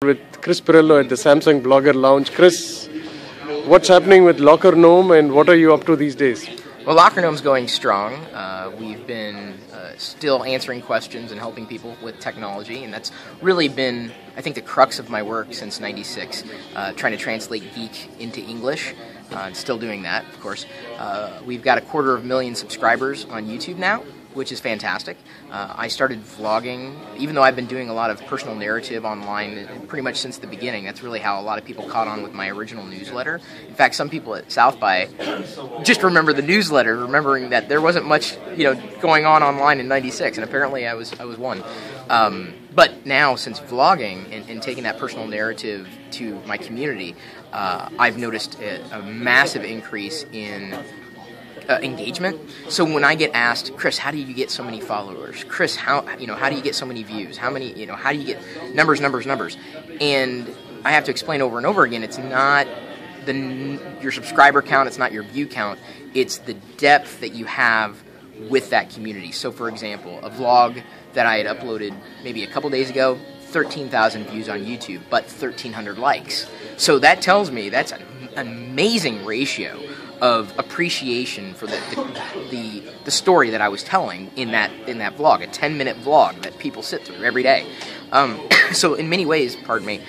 with Chris Pirillo at the Samsung Blogger Lounge. Chris, what's happening with Lockergnome and what are you up to these days? Well, Lockergnome's going strong. We've been still answering questions and helping people with technology, and that's really been, I think, the crux of my work since '96, trying to translate geek into English. And still doing that, of course. We've got 250,000 subscribers on YouTube now, which is fantastic. I started vlogging, even though I've been doing a lot of personal narrative online pretty much since the beginning. That's really how a lot of people caught on with my original newsletter. In fact, some people at South by just remember the newsletter, remembering that there wasn't much, going on online in '96, and apparently I was one. But now, since vlogging and taking that personal narrative to my community, I've noticed a massive increase in engagement. So when I get asked, Chris, how do you get so many followers? Chris, how do you get so many views? How do you get numbers? And I have to explain over and over again, it's not your subscriber count, it's not your view count, it's the depth that you have with that community. So for example, a vlog that I had uploaded maybe a couple days ago, 13,000 views on YouTube, but 1,300 likes. So that tells me that's an amazing ratio of appreciation for the story that I was telling in that vlog, a 10-minute vlog that people sit through every day. So in many ways, pardon me,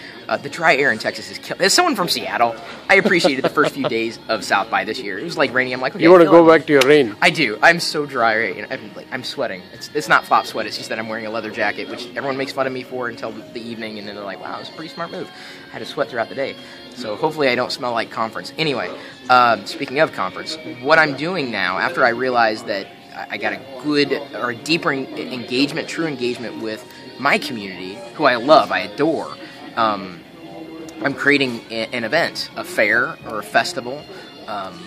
the dry air in Texas is killing. As someone from Seattle, I appreciated the first few days of South by this year. It was like rainy. I'm like, okay, you want to go back to your rain? I do. I'm so dry. I'm sweating. It's not flop sweat. It's just that I'm wearing a leather jacket, which everyone makes fun of me for until the evening, and then they're like, wow, it's a pretty smart move. I had to sweat throughout the day. So hopefully I don't smell like conference. Anyway, speaking of conference, what I'm doing now, after I realized that I got a deeper engagement, true engagement with my community, who I love, I adore, I'm creating an event, a fair or a festival,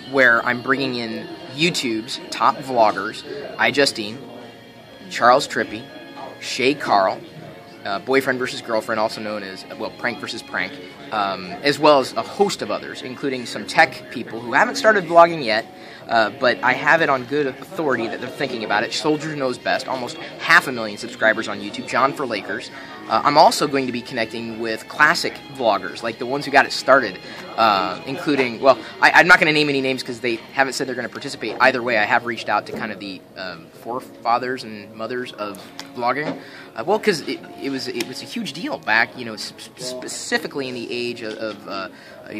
where I'm bringing in YouTube's top vloggers, iJustine, Charles Trippy, Shay Carl, Boyfriend versus Girlfriend, also known as, Prank versus Prank, as well as a host of others, including some tech people who haven't started vlogging yet, but I have it on good authority that they're thinking about it. Soldier Knows Best, almost 500,000 subscribers on YouTube. John for Lakers. I'm also going to be connecting with classic vloggers, like the ones who got it started, including, I'm not going to name any names because they haven't said they're going to participate. Either way, I have reached out to kind of the forefathers and mothers of vlogging. Because it was a huge deal back, specifically in the age of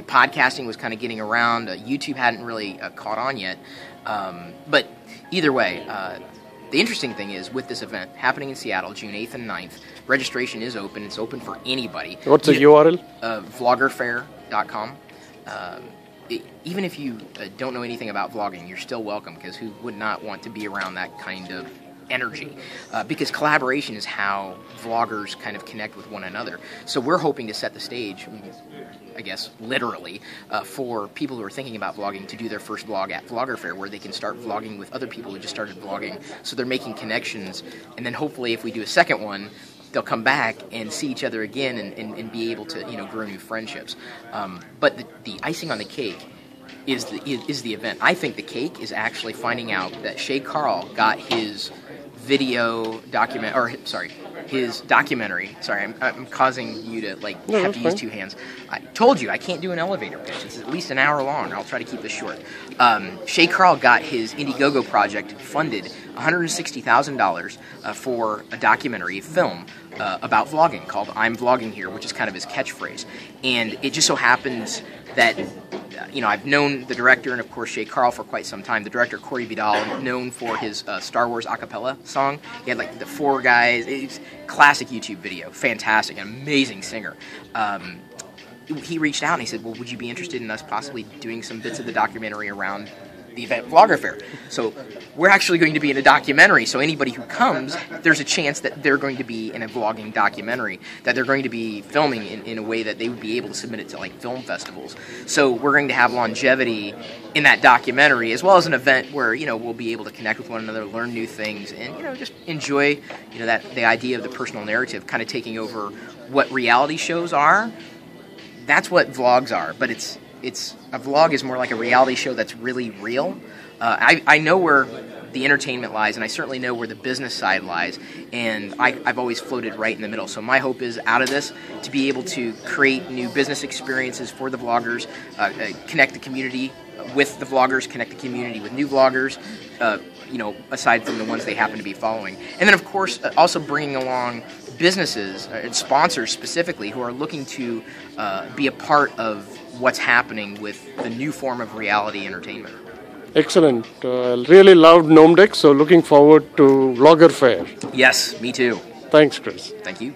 podcasting was kind of getting around. YouTube hadn't really caught on yet. But either way, the interesting thing is with this event happening in Seattle, June 8th and 9th, registration is open. It's open for anybody. What's the URL? Vloggerfair.com. Even if you don't know anything about vlogging, you're still welcome, because who would not want to be around that kind of energy, because collaboration is how vloggers kind of connect with one another. So we're hoping to set the stage, I guess literally, for people who are thinking about vlogging to do their first vlog at Vlogger Fair, where they can start vlogging with other people who just started vlogging, so they're making connections, and then hopefully if we do a second one, they'll come back and see each other again and be able to grow new friendships. But the icing on the cake is the event. I think the cake is actually finding out that Shay Carl got his his documentary. Sorry, I'm causing you to have to use two hands. I told you I can't do an elevator pitch. It's at least an hour long. I'll try to keep this short. Shay Carl got his Indiegogo project funded $160,000 for a documentary film about vlogging called "I'm Vlogging Here," which is kind of his catchphrase. And it just so happens that I've known the director and, of course, Shay Carl for quite some time. The director, Corey Vidal, known for his Star Wars a cappella song. He had, the four guys. It's classic YouTube video. Fantastic. An amazing singer. He reached out and he said, well, would you be interested in us possibly doing some bits of the documentary around the event Vlogger Fair? So we're actually going to be in a documentary, so anybody who comes, there's a chance that they're going to be in a vlogging documentary, that they're going to be filming in a way that they would be able to submit it to film festivals. So we're going to have longevity in that documentary, as well as an event where we'll be able to connect with one another, learn new things, and just enjoy the idea of the personal narrative kind of taking over what reality shows are. That's what vlogs are, but it's a vlog is more like a reality show that's really real. I know where the entertainment lies, and I certainly know where the business side lies, and I've always floated right in the middle. So my hope is out of this to be able to create new business experiences for the vloggers, connect the community with the vloggers, connect the community with new vloggers, aside from the ones they happen to be following. And then, of course, also bringing along businesses and sponsors specifically who are looking to be a part of what's happening with the new form of reality entertainment. Excellent. Really loved Gnome Deck, so looking forward to Vlogger Fair. Yes, me too. Thanks, Chris. Thank you.